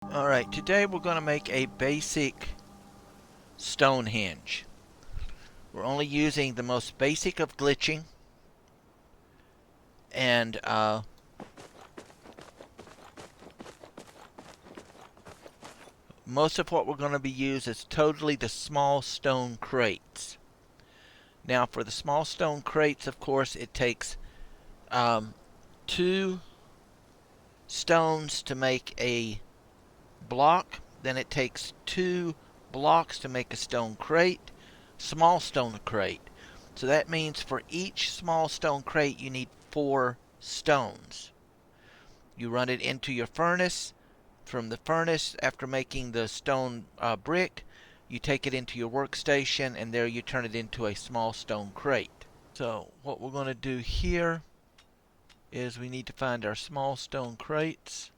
Alright, today we're going to make a basic stone hinge. We're only using the most basic of glitching, and most of what we're going to be using is totally the small stone crates. Now for the small stone crates, of course, it takes 2 stones to make a block, then it takes 2 blocks to make a stone crate, small stone crate. So that means for each small stone crate you need 4 stones. You run it into your furnace. From the furnace, after making the stone brick, you take it into your workstation, and there you turn it into a small stone crate. So what we're going to do here is we need to find our small stone crates.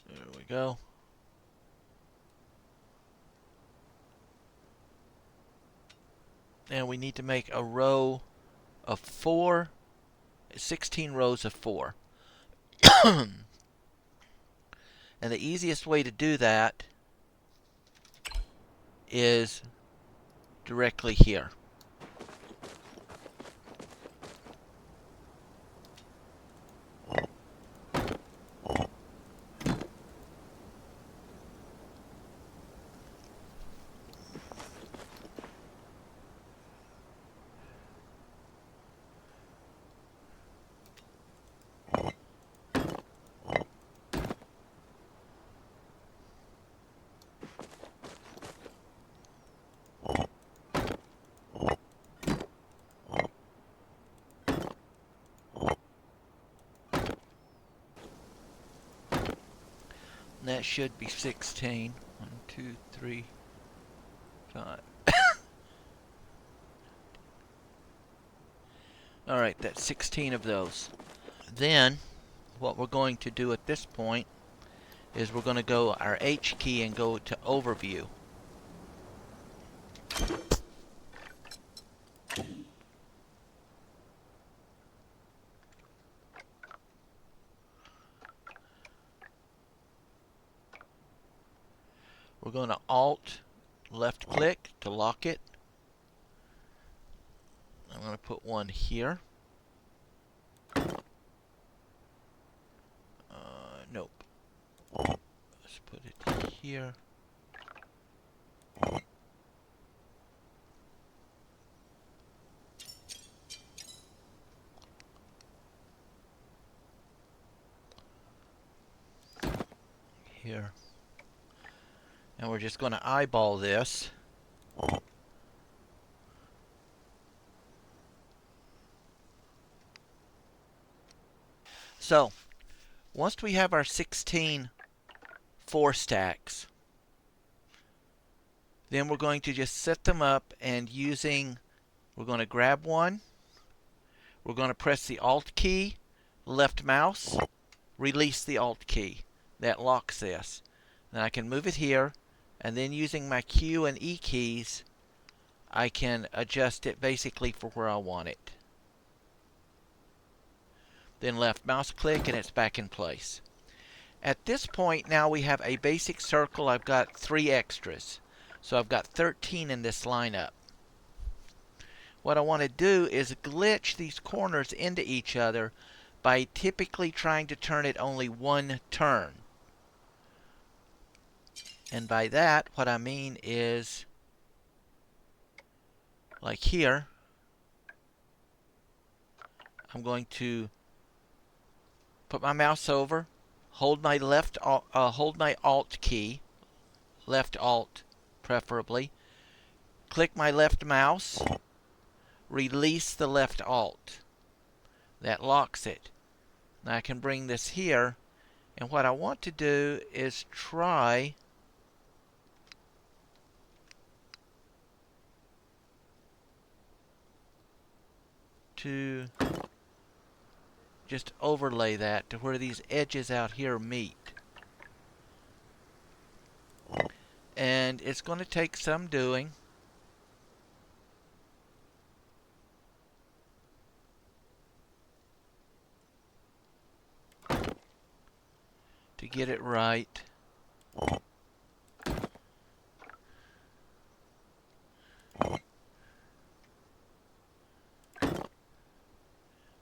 There we go. And we need to make a row of 4, 16 rows of 4. And the easiest way to do that is directly here. And that should be 16. 1, 2, 3, 5. Alright, that's 16 of those. Then, what we're going to do at this point is we're going to go our H key and go to Overview. We're going to Alt left click to lock it. I'm going to put one here. Nope. Let's put it here. Here. And we're just going to eyeball this. So, once we have our 16 4 stacks, then we're going to just set them up, and we're going to grab one, we're going to press the Alt key, left mouse, release the Alt key. That locks this. Then I can move it here, and then using my Q and E keys, I can adjust it basically for where I want it. Then left mouse click, and it's back in place. At this point now we have a basic circle. I've got 3 extras. So I've got 13 in this lineup. What I want to do is glitch these corners into each other by typically trying to turn it only 1 turn. And by that, what I mean is, like here, I'm going to put my mouse over, hold my Alt key, left Alt preferably, click my left mouse, release the left Alt. That locks it. Now I can bring this here, and what I want to do is try to just overlay that to where these edges out here meet. And it's going to take some doing. get it right.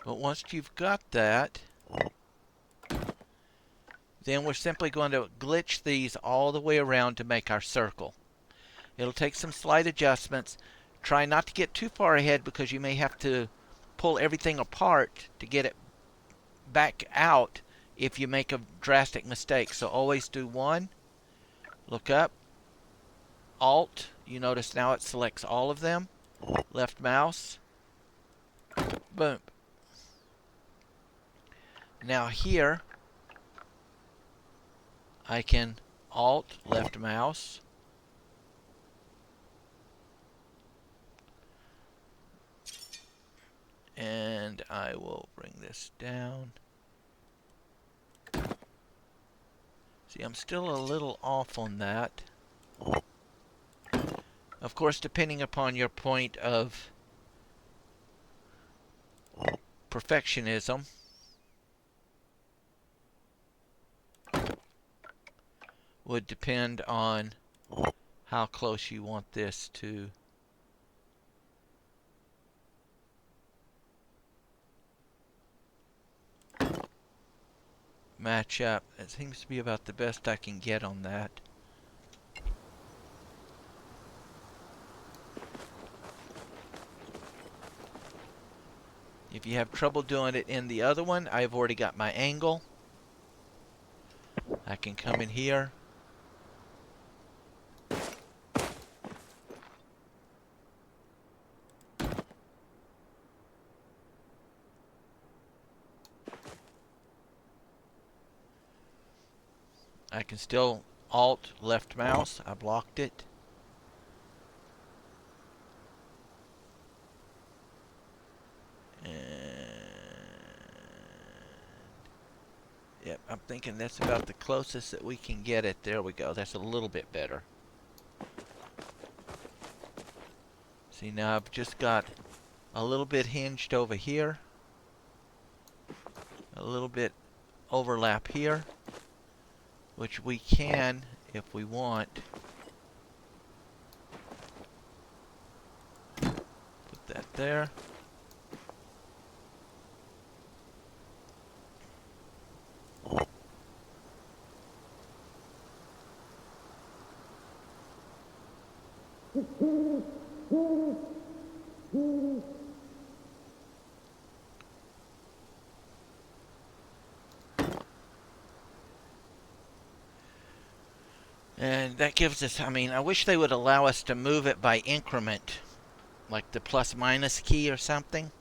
But once you've got that, then we're simply going to glitch these all the way around to make our circle. It'll take some slight adjustments. Try not to get too far ahead because you may have to pull everything apart to get it back out if you make a drastic mistake. So always do one, look up, Alt, you notice now it selects all of them, left mouse, boom. Now here, I can Alt, left mouse, and I will bring this down. See, I'm still a little off on that. Of course, depending upon your point of perfectionism, would depend on how close you want this to match up. It seems to be about the best I can get on that. If you have trouble doing it in the other one, I've already got my angle. I can come in here. I can still Alt left mouse. I blocked it. And yep, I'm thinking that's about the closest that we can get it. There we go. That's a little bit better. See, now I've just got a little bit hinged over here. A little bit overlap here, which we can, if we want, put that there. And that gives us, I mean, I wish they would allow us to move it by increment, like the plus minus key or something.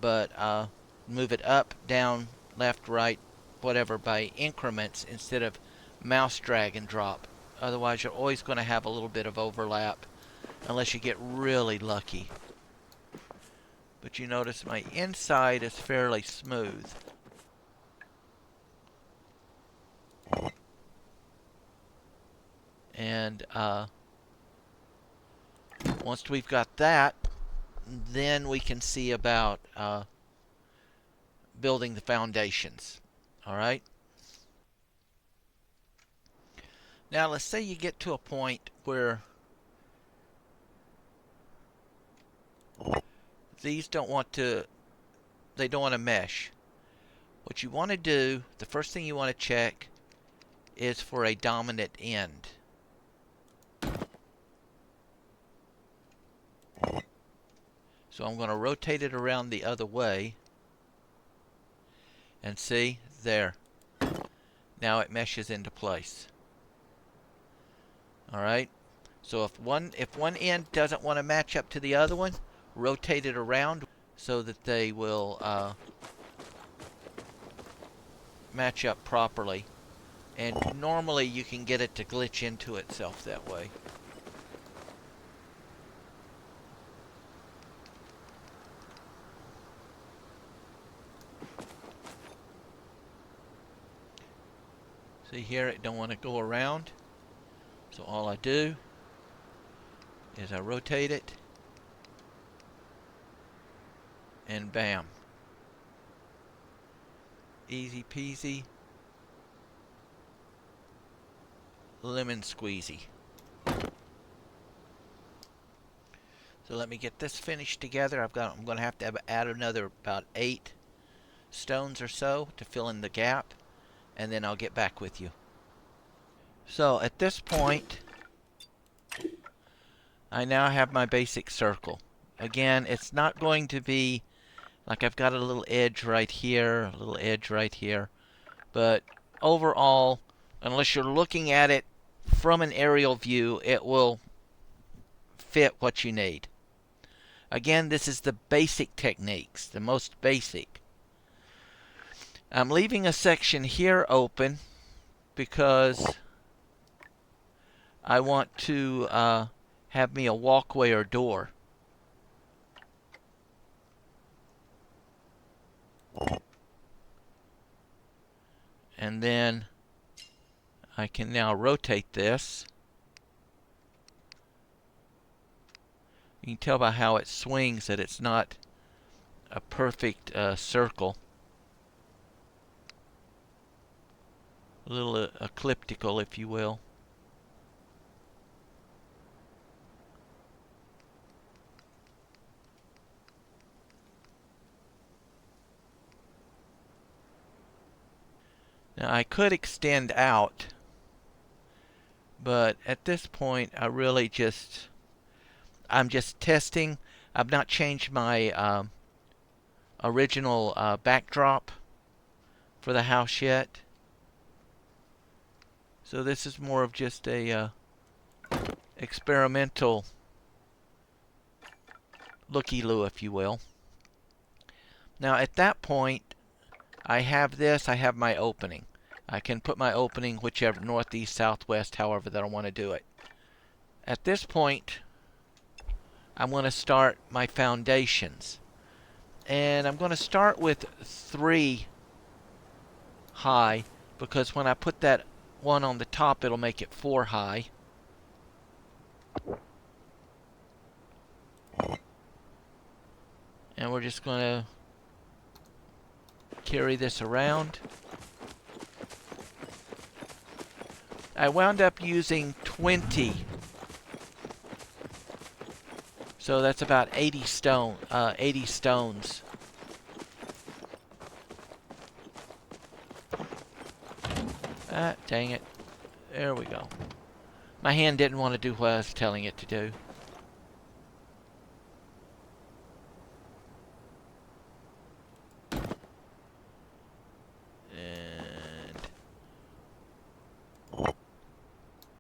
But move it up, down, left, right, whatever by increments instead of mouse drag and drop. Otherwise, you're always going to have a little bit of overlap unless you get really lucky. But you notice my inside is fairly smooth. And once we've got that, then we can see about building the foundations. All right. Now let's say you get to a point where these don't want to mesh. What you want to do, the first thing you want to check is for a dominant end. So I'm going to rotate it around the other way. And see, there. Now it meshes into place. Alright. So if one end doesn't want to match up to the other one, rotate it around so that they will match up properly. And normally you can get it to glitch into itself that way. See here, it don't want to go around. So all I do is I rotate it. And bam. Easy peasy. lemon squeezy. So let me get this finished together. I'm going to have add another about 8 stones or so to fill in the gap, and then I'll get back with you. So at this point, I now have my basic circle. Again, it's not going to be like I've got a little edge right here, a little edge right here, but overall, unless you're looking at it from an aerial view, it will fit what you need. Again, this is the basic techniques, the most basic. I'm leaving a section here open because I want to have me a walkway or door. And then I can now rotate this. You can tell by how it swings that it's not a perfect circle. A little elliptical, if you will. Now I could extend out, but at this point I'm just testing. I've not changed my original backdrop for the house yet. So this is more of just a experimental looky-loo, if you will. Now at that point, I have my opening. I can put my opening whichever, northeast, southwest, however that I want to do it. At this point, I'm going to start my foundations. And I'm going to start with 3 high, because when I put that one on the top, it'll make it 4 high. And we're just going to carry this around. I wound up using 20. So that's about 80 stones. Ah, dang it. There we go. My hand didn't want to do what I was telling it to do.